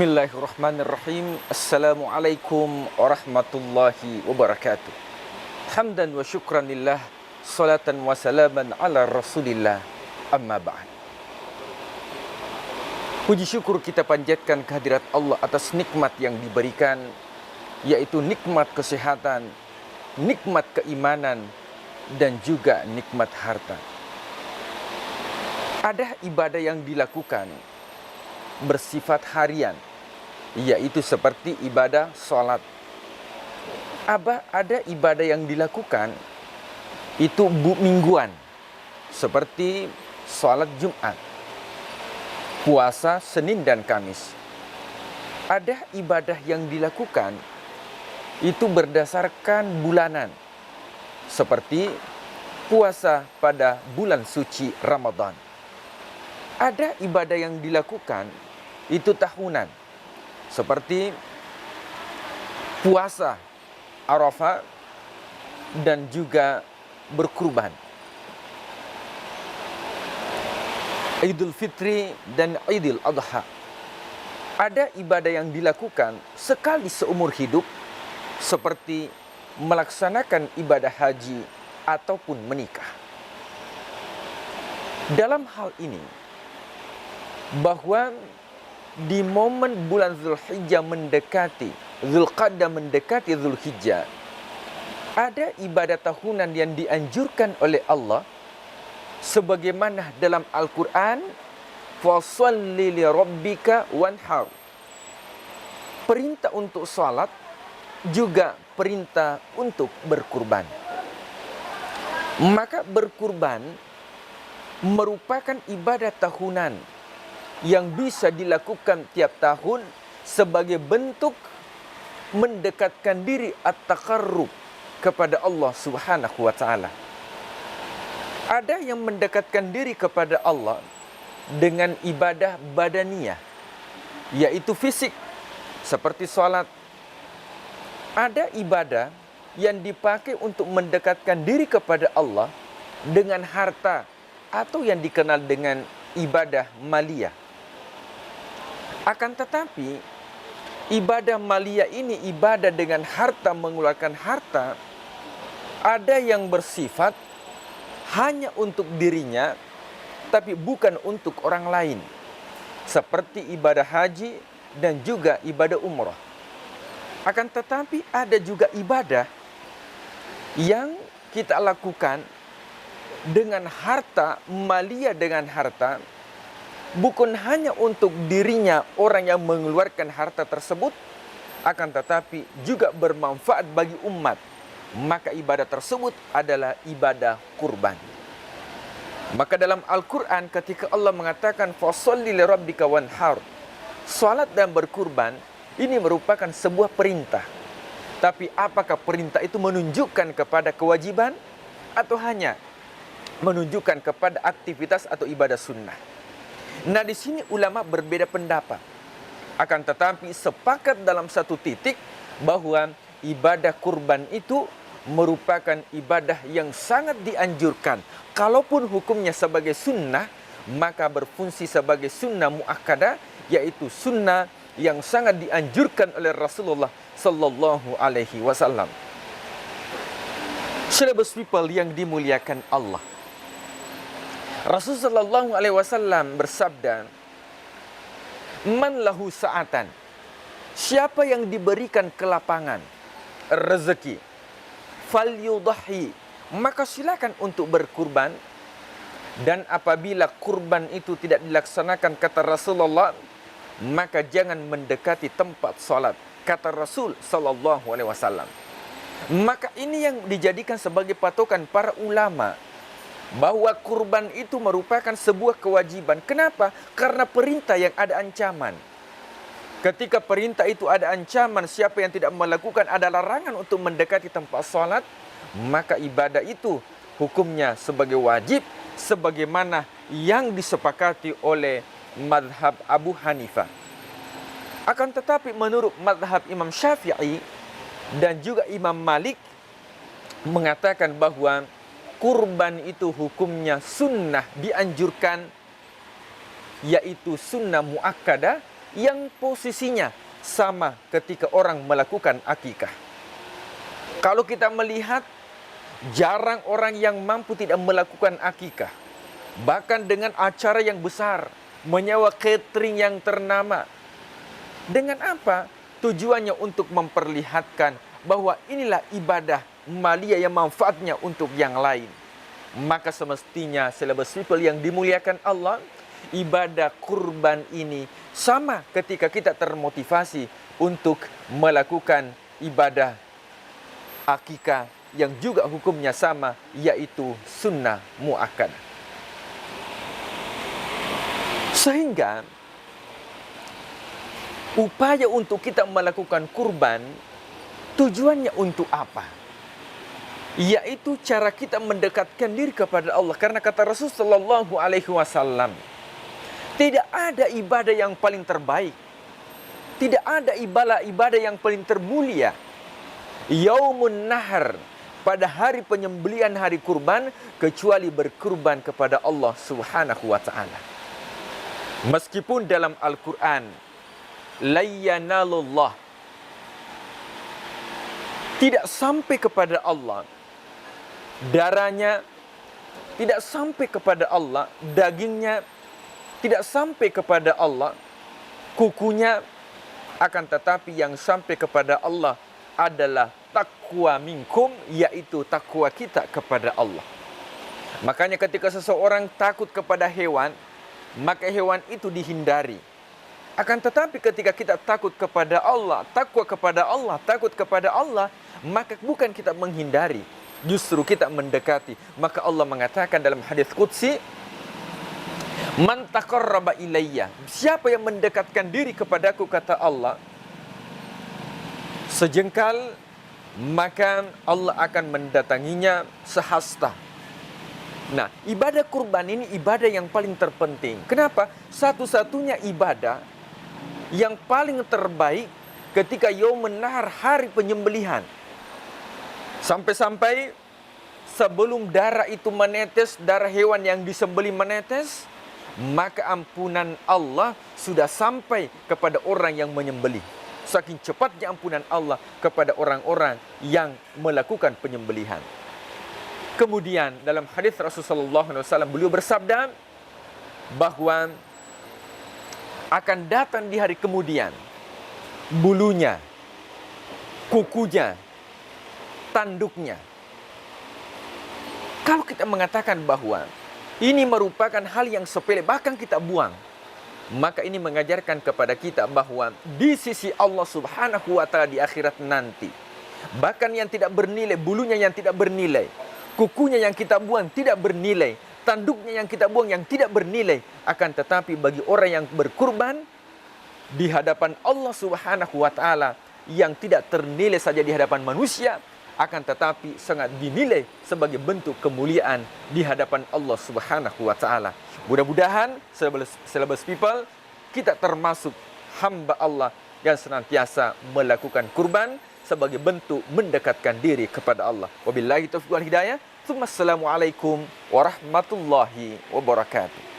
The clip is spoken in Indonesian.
Bismillahirrahmanirrahim. Assalamualaikum warahmatullahi wabarakatuh. Hamdan wa syukran lillah, salatan wa salaman ala rasulillah, amma ba'd. Puji syukur kita panjatkan kehadirat Allah atas nikmat yang diberikan, yaitu nikmat kesehatan, nikmat keimanan, dan juga nikmat harta. Ada ibadah yang dilakukan bersifat harian, yaitu seperti ibadah sholat. Ada ibadah yang dilakukan itu mingguan, seperti sholat Jumat, puasa Senin dan Kamis. Ada ibadah yang dilakukan itu berdasarkan bulanan, seperti puasa pada bulan suci Ramadan. Ada ibadah yang dilakukan itu tahunan, seperti puasa Arafah dan juga berkurban, Idul Fitri dan Idul Adha. Ada ibadah yang dilakukan sekali seumur hidup, seperti melaksanakan ibadah haji ataupun menikah. Dalam hal ini, bahwa di momen bulan Zulhijjah mendekati, Zulqa'dah mendekati Zulhijjah, ada ibadah tahunan yang dianjurkan oleh Allah, sebagaimana dalam Al-Quran, fasalli li rabbika wanhar. Perintah untuk salat, juga perintah untuk berkurban. Maka berkurban merupakan ibadah tahunan yang bisa dilakukan tiap tahun sebagai bentuk mendekatkan diri at-taqarrub kepada Allah Subhanahu wa ta'ala. Ada yang mendekatkan diri kepada Allah dengan ibadah badaniyah, yaitu fisik, seperti sholat. Ada ibadah yang dipakai untuk mendekatkan diri kepada Allah dengan harta, atau yang dikenal dengan ibadah maliyah. Akan tetapi, ibadah maliyah ini, ibadah dengan harta, mengeluarkan harta, ada yang bersifat hanya untuk dirinya, tapi bukan untuk orang lain. Seperti ibadah haji dan juga ibadah umrah. Akan tetapi, ada juga ibadah yang kita lakukan dengan harta, maliyah dengan harta, bukan hanya untuk dirinya orang yang mengeluarkan harta tersebut, akan tetapi juga bermanfaat bagi umat. Maka ibadah tersebut adalah ibadah kurban. Maka dalam Al-Quran ketika Allah mengatakan fasalli li rabbika wanhar, salat dan berkurban, ini merupakan sebuah perintah. Tapi apakah perintah itu menunjukkan kepada kewajiban, atau hanya menunjukkan kepada aktivitas atau ibadah sunnah? Nah, di sini ulama berbeda pendapat. Akan tetapi sepakat dalam satu titik bahwa ibadah kurban itu merupakan ibadah yang sangat dianjurkan. Kalaupun hukumnya sebagai sunnah, maka berfungsi sebagai sunnah muakkadah, yaitu sunnah yang sangat dianjurkan oleh Rasulullah sallallahu alaihi wasallam. Sahabat people yang dimuliakan Allah, Rasulullah sallallahu alaihi wasallam bersabda, "Man lahu sa'atan." Siapa yang diberikan kelapangan, rezeki, falyudhi, maka silakan untuk berkurban. Dan apabila kurban itu tidak dilaksanakan, kata Rasulullah, maka jangan mendekati tempat salat, kata Rasul sallallahu alaihi wasallam. Maka ini yang dijadikan sebagai patokan para ulama, bahwa kurban itu merupakan sebuah kewajiban. Kenapa? Karena perintah yang ada ancaman. Ketika perintah itu ada ancaman, siapa yang tidak melakukan, ada larangan untuk mendekati tempat salat, maka ibadah itu hukumnya sebagai wajib, sebagaimana yang disepakati oleh madhab Abu Hanifah. Akan tetapi menurut madhab Imam Syafi'i dan juga Imam Malik mengatakan bahwa kurban itu hukumnya sunnah dianjurkan, yaitu sunnah muakkadah, yang posisinya sama ketika orang melakukan akikah. Kalau kita melihat, jarang orang yang mampu tidak melakukan akikah. Bahkan dengan acara yang besar, menyewa catering yang ternama. Dengan apa? Tujuannya untuk memperlihatkan bahwa inilah ibadah maliyah yang manfaatnya untuk yang lain. Maka semestinya celebes people yang dimuliakan Allah, ibadah kurban ini sama ketika kita termotivasi untuk melakukan ibadah akikah yang juga hukumnya sama, yaitu sunnah muakkadah. Sehingga upaya untuk kita melakukan kurban tujuannya untuk apa? Yaitu cara kita mendekatkan diri kepada Allah. Karena kata Rasulullah SAW, tidak ada ibadah yang paling terbaik, tidak ada ibadah yang paling termulia, Yaumun Nahar, pada hari penyembelihan, hari kurban, kecuali berkurban kepada Allah Subhanahu wa ta'ala. Meskipun dalam Al-Quran, la yanalullah, tidak sampai kepada Allah darahnya, tidak sampai kepada Allah dagingnya, tidak sampai kepada Allah kukunya, akan tetapi yang sampai kepada Allah adalah taqwa minkum, yaitu takwa kita kepada Allah. Makanya ketika seseorang takut kepada hewan, maka hewan itu dihindari. Akan tetapi ketika kita takut kepada Allah, takwa kepada Allah, takut kepada Allah, maka bukan kita menghindari, justru kita mendekati. Maka Allah mengatakan dalam hadis qudsi, man taqarraba ilayya, siapa yang mendekatkan diri kepadaku, kata Allah, sejengkal, maka Allah akan mendatanginya sehasta. Nah, ibadah kurban ini ibadah yang paling terpenting. Kenapa? Satu-satunya ibadah yang paling terbaik ketika Yaumun Nahar, hari penyembelihan. Sampai-sampai sebelum darah itu menetes, darah hewan yang disembelih menetes, maka ampunan Allah sudah sampai kepada orang yang menyembelih. Saking cepatnya ampunan Allah kepada orang-orang yang melakukan penyembelihan. Kemudian dalam hadis Rasulullah SAW, beliau bersabda bahwa akan datang di hari kemudian bulunya, kukunya, tanduknya. Kalau kita mengatakan bahwa ini merupakan hal yang sepele, bahkan kita buang, maka ini mengajarkan kepada kita bahwa di sisi Allah Subhanahu wa ta'ala di akhirat nanti, bahkan yang tidak bernilai, bulunya yang tidak bernilai, kukunya yang kita buang tidak bernilai, tanduknya yang kita buang yang tidak bernilai, akan tetapi bagi orang yang berkurban di hadapan Allah Subhanahu wa ta'ala, yang tidak ternilai saja di hadapan manusia, akan tetapi sangat dinilai sebagai bentuk kemuliaan di hadapan Allah Subhanahu wa ta'ala. Mudah-mudahan celebes people, kita termasuk hamba Allah yang senantiasa melakukan kurban sebagai bentuk mendekatkan diri kepada Allah. Wabillahi taufiq wal hidayah. Assalamualaikum warahmatullahi wabarakatuh.